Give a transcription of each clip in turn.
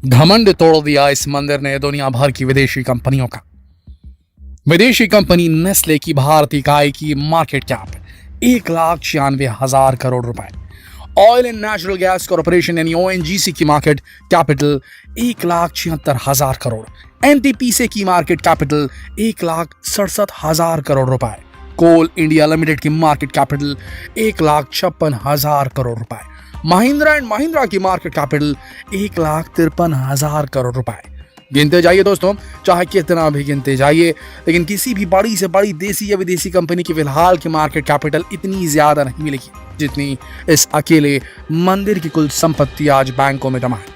घमंड तोड़ दिया इस मंदिर ने दुनिया भर की विदेशी कंपनियों का। विदेशी कंपनी नेस्ले की भारतीय इकाई की मार्केट कैप 1,96,000 करोड़ रुपए। Oil and natural gas corporation यानी ओएनजीसी की मार्केट कैपिटल 1,76,000 करोड़। एनटीपीसी की मार्केट कैपिटल 1,67,000 करोड़ रुपए। कोल इंडिया लिमिटेड की मार्केट कैपिटल 1,56,000 करोड़ रुपए। महिंद्रा एंड महिंद्रा की मार्केट कैपिटल 1,53,000 करोड़ रुपए। गिनते जाइए दोस्तों, चाहे कितना भी गिनते जाइए, लेकिन किसी भी बड़ी से बड़ी देसी या विदेशी कंपनी की फिलहाल की मार्केट कैपिटल इतनी ज्यादा नहीं मिलेगी जितनी इस अकेले मंदिर की कुल संपत्ति आज बैंकों में जमा है।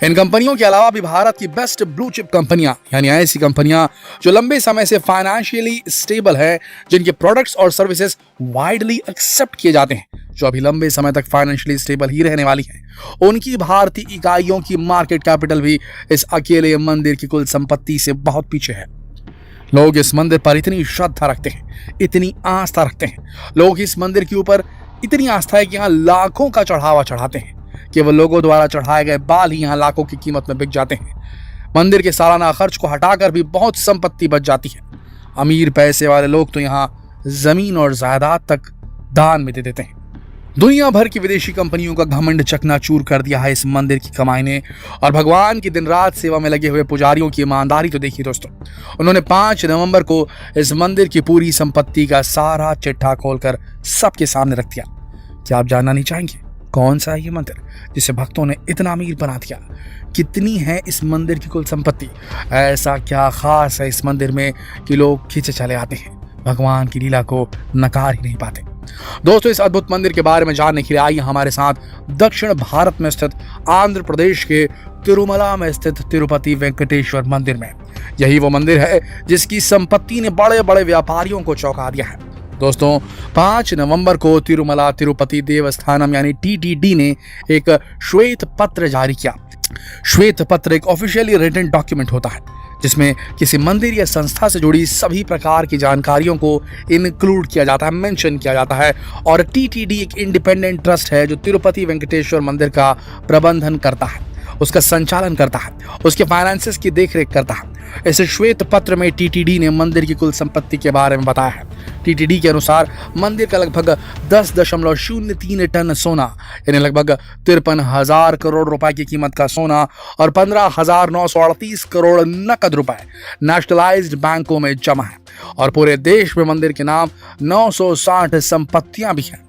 इन कंपनियों के अलावा भी भारत की बेस्ट ब्लू चिप कंपनियां, यानी ऐसी कंपनियां जो लंबे समय से फाइनेंशियली स्टेबल है, जिनके प्रोडक्ट्स और सर्विसेज वाइडली एक्सेप्ट किए जाते हैं, जो अभी लंबे समय तक फाइनेंशियली स्टेबल ही रहने वाली हैं, उनकी भारतीय इकाइयों की मार्केट कैपिटल भी इस अकेले मंदिर की कुल संपत्ति से बहुत पीछे है। लोग इस मंदिर पर इतनी श्रद्धा रखते हैं, इतनी आस्था रखते हैं, लोग इस मंदिर के ऊपर इतनी आस्था है कि यहाँ लाखों का चढ़ावा चढ़ाते हैं। केवल लोगों द्वारा चढ़ाए गए बाल ही यहाँ लाखों की कीमत में बिक जाते हैं। मंदिर के सालाना खर्च को हटाकर भी बहुत संपत्ति बच जाती है। अमीर पैसे वाले लोग तो यहाँ जमीन और जायदाद तक दान में दे देते हैं। दुनिया भर की विदेशी कंपनियों का घमंड चकनाचूर कर दिया है इस मंदिर की कमाई ने, और भगवान की दिन रात सेवा में लगे हुए पुजारियों की ईमानदारी तो देखिए दोस्तों। उन्होंने 5 नवंबर को इस मंदिर की पूरी संपत्ति का सारा चिट्ठा खोलकर सबके सामने रख दिया। क्या आप जानना नहीं चाहेंगे कौन सा है ये मंदिर जिसे भक्तों ने इतना अमीर बना दिया? कितनी है इस मंदिर की कुल संपत्ति? ऐसा क्या खास है इस मंदिर में कि लोग खींचे चले आते हैं, भगवान की लीला को नकार ही नहीं पाते? दोस्तों, इस अद्भुत मंदिर के बारे में जानने के लिए आइए हमारे साथ दक्षिण भारत में स्थित आंध्र प्रदेश के तिरुमला में स्थित तिरुपति वेंकटेश्वर मंदिर में। यही वो मंदिर है जिसकी संपत्ति ने बड़े बड़े व्यापारियों को चौंका दिया है। दोस्तों, 5 नवंबर को तिरुमला तिरुपति देवस्थानम यानी टीटीडी ने एक श्वेत पत्र जारी किया। श्वेत पत्र एक ऑफिशियली रिटन डॉक्यूमेंट होता है जिसमें किसी मंदिर या संस्था से जुड़ी सभी प्रकार की जानकारियों को इंक्लूड किया जाता है, मेंशन किया जाता है। और टीटीडी एक इंडिपेंडेंट ट्रस्ट है जो तिरुपति वेंकटेश्वर मंदिर का प्रबंधन करता है, उसका संचालन करता है, उसके फाइनेंसेस की देखरेख करता है। इस श्वेत पत्र में टीटीडी ने मंदिर की कुल संपत्ति के बारे में बताया है। टीटीडी के अनुसार मंदिर का लगभग 10.03 टन सोना यानी लगभग 53,000 करोड़ रुपए की कीमत का सोना और 15,938 करोड़ नकद रुपए नेशनलाइज्ड बैंकों में जमा है। और पूरे देश में मंदिर के नाम 960 संपत्तियां भी हैं।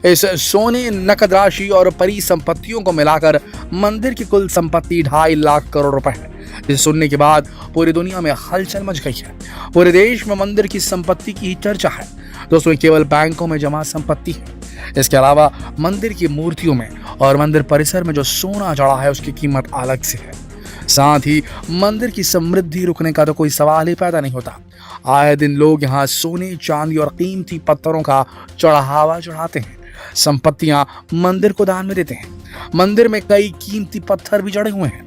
इस सोने, नकद राशि और परिसंपत्तियों को मिलाकर मंदिर की कुल संपत्ति 2.5 लाख करोड़ रुपए है, जिसे सुनने के बाद पूरी दुनिया में हलचल मच गई है। पूरे देश में मंदिर की संपत्ति की चर्चा है। दोस्तों, केवल बैंकों में जमा संपत्ति है। इसके अलावा मंदिर की मूर्तियों में और मंदिर परिसर में जो सोना जड़ा है उसकी कीमत अलग से है। साथ ही मंदिर की समृद्धि रुकने का तो कोई सवाल ही पैदा नहीं होता। आए दिन लोग यहाँ सोने, चांदी और कीमती पत्थरों का चढ़ावा चढ़ाते हैं, संपत्तियां मंदिर को दान में देते हैं। मंदिर में कई कीमती पत्थर भी जड़े हुए हैं।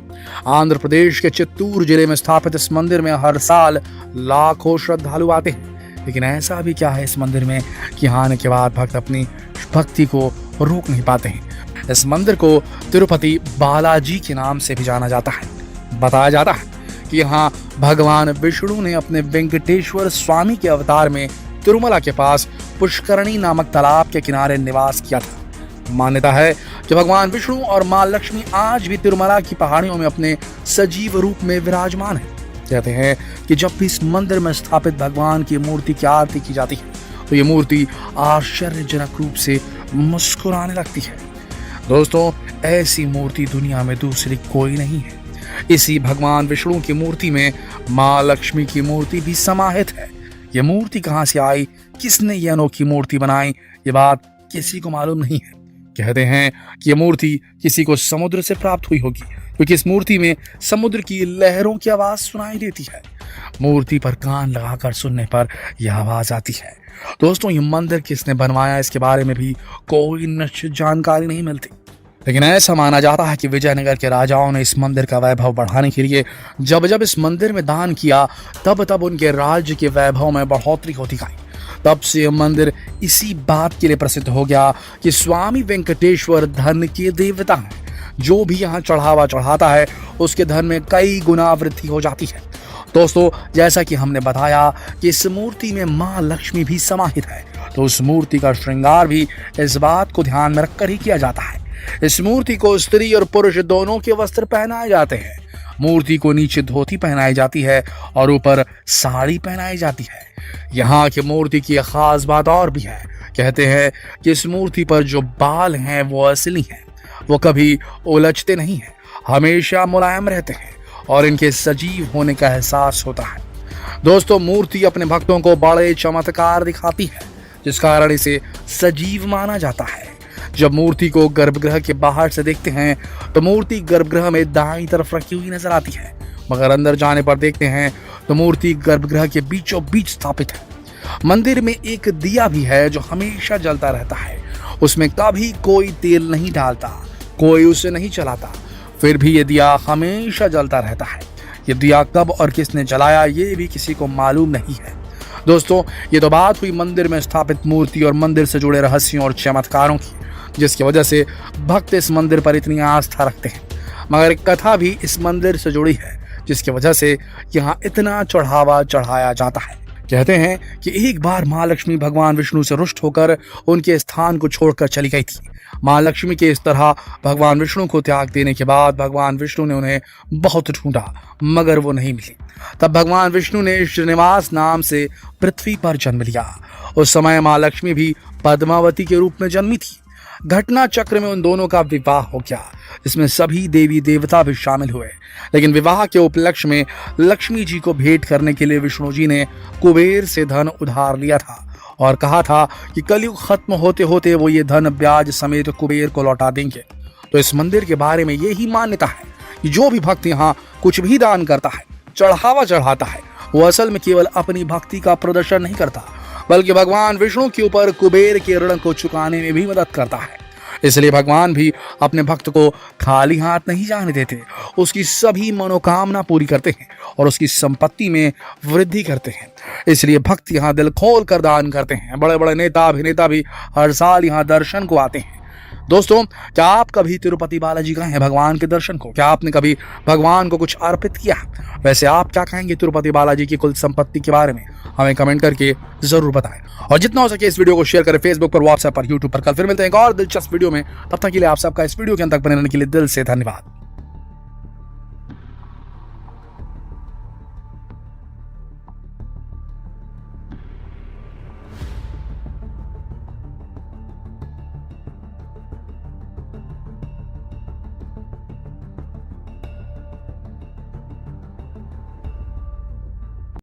आंध्र प्रदेश के चित्तूर जिले में स्थापित इस मंदिर में हर साल लाखों श्रद्धालु आते हैं। लेकिन ऐसा भी क्या है इस मंदिर में कि यहाँ आने के बाद भक्त अपनी भक्ति को रोक नहीं पाते हैं। इस मंदिर को तिरुपति बालाजी के नाम से भी जाना जाता है। बताया जाता है कि यहाँ भगवान विष्णु ने अपने वेंकटेश्वर स्वामी के अवतार में तिरुमला के पास पुष्करणी नामक तालाब के किनारे निवास किया था। मान्यता है कि भगवान विष्णु और मां लक्ष्मी आज भी तिरुमला की पहाड़ियों में अपने सजीव रूप में विराजमान है। कहते हैं कि जब भी इस मंदिर में स्थापित भगवान की मूर्ति की आरती की जाती है तो ये मूर्ति आश्चर्यजनक रूप से मुस्कुराने लगती है। दोस्तों, ऐसी मूर्ति दुनिया में दूसरी कोई नहीं है। इसी भगवान विष्णु की मूर्ति में मां लक्ष्मी की मूर्ति भी समाहित है। ये मूर्ति कहाँ से आई, किसने ये अनोखी मूर्ति बनाई, ये बात किसी को मालूम नहीं है। कहते हैं कि ये मूर्ति किसी को समुद्र से प्राप्त हुई होगी, क्योंकि इस मूर्ति में समुद्र की लहरों की आवाज सुनाई देती है। मूर्ति पर कान लगाकर सुनने पर यह आवाज आती है। दोस्तों, ये मंदिर किसने बनवाया इसके बारे में भी कोई निश्चित जानकारी नहीं मिलती, लेकिन ऐसा माना जाता है कि विजयनगर के राजाओं ने इस मंदिर का वैभव बढ़ाने के लिए जब जब इस मंदिर में दान किया तब तब उनके राज्य के वैभव में बढ़ोतरी होती गई। तब से यह मंदिर इसी बात के लिए प्रसिद्ध हो गया कि स्वामी वेंकटेश्वर धन के देवता हैं, जो भी यहाँ चढ़ावा चढ़ाता है उसके धन में कई गुना वृद्धि हो जाती है। दोस्तों, जैसा कि हमने बताया कि इस मूर्ति में माँ लक्ष्मी भी समाहित है, तो उस मूर्ति का श्रृंगार भी इस बात को ध्यान में रखकर ही किया जाता है। इस मूर्ति को स्त्री और पुरुष दोनों के वस्त्र पहनाए जाते हैं। मूर्ति को नीचे धोती पहनाई जाती है और ऊपर साड़ी पहनाई जाती है। यहाँ की मूर्ति की खास बात और भी है। कहते हैं कि इस मूर्ति पर जो बाल हैं वो असली हैं, वो कभी उलझते नहीं हैं, हमेशा मुलायम रहते हैं और इनके सजीव होने का एहसास होता है। दोस्तों, मूर्ति अपने भक्तों को बड़े चमत्कार दिखाती है, जिस कारण इसे सजीव माना जाता है। जब मूर्ति को गर्भगृह के बाहर से देखते हैं तो मूर्ति गर्भगृह में दाईं तरफ रखी हुई नजर आती है, मगर अंदर जाने पर देखते हैं तो मूर्ति गर्भगृह के बीचों बीच स्थापित है। मंदिर में एक दिया भी है जो हमेशा जलता रहता है। उसमें कभी कोई तेल नहीं डालता, कोई उसे नहीं चलाता, फिर भी ये दिया हमेशा जलता रहता है। ये दिया कब और किसने जलाया ये भी किसी को मालूम नहीं है। दोस्तों, ये तो बात हुई मंदिर में स्थापित मूर्ति और मंदिर से जुड़े रहस्यों और चमत्कारों की, जिसकी वजह से भक्त इस मंदिर पर इतनी आस्था रखते हैं। मगर एक कथा भी इस मंदिर से जुड़ी है, जिसकी वजह से यहाँ इतना चढ़ावा चढ़ाया जाता है। कहते हैं कि एक बार माँ लक्ष्मी भगवान विष्णु से रुष्ट होकर उनके स्थान को छोड़कर चली गई थी। माँ लक्ष्मी के इस तरह भगवान विष्णु को त्याग देने के बाद भगवान विष्णु ने उन्हें बहुत ढूंढा, मगर वो नहीं मिली। तब भगवान विष्णु ने श्रीनिवास नाम से पृथ्वी पर जन्म लिया। उस समय माँ लक्ष्मी भी पद्मावती के रूप में जन्मी थी। घटना चक्र में उन दोनों का विवाह हो गया, इसमें सभी देवी देवता भी शामिल हुए। लेकिन विवाह के उपलक्ष्य में लक्ष्मी जी को भेंट करने के लिए विष्णु जी ने कुबेर से धन उधार लिया था और कहा था कि कलयुग खत्म होते होते वो ये धन ब्याज समेत कुबेर को लौटा देंगे। तो इस मंदिर के बारे में यही मान्यता है कि जो भी भक्त यहाँ कुछ भी दान करता है, चढ़ावा चढ़ाता है, वो असल में केवल अपनी भक्ति का प्रदर्शन नहीं करता, बल्कि भगवान विष्णु के ऊपर कुबेर के ऋण को चुकाने में भी मदद करता है। इसलिए भगवान भी अपने भक्त को खाली हाथ नहीं जाने देते, उसकी सभी मनोकामना पूरी करते हैं और उसकी संपत्ति में वृद्धि करते हैं। इसलिए भक्त यहाँ दिल खोल कर दान करते हैं। बड़े बड़े नेता अभिनेता भी हर साल यहाँ दर्शन को आते हैं। दोस्तों, क्या आप कभी तिरुपति बालाजी गए हैं भगवान के दर्शन को? क्या आपने कभी भगवान को कुछ अर्पित किया? वैसे आप क्या कहेंगे तिरुपति बालाजी की कुल संपत्ति के बारे में? हमें कमेंट करके जरूर बताएं और जितना हो सके इस वीडियो को शेयर करें फेसबुक पर, व्हाट्सएप पर, यूट्यूब पर। कल फिर मिलते हैं एक और दिलचस्प वीडियो में। तब तक के लिए आप सबका इस वीडियो के अंत तक बने रहने के लिए दिल से धन्यवाद।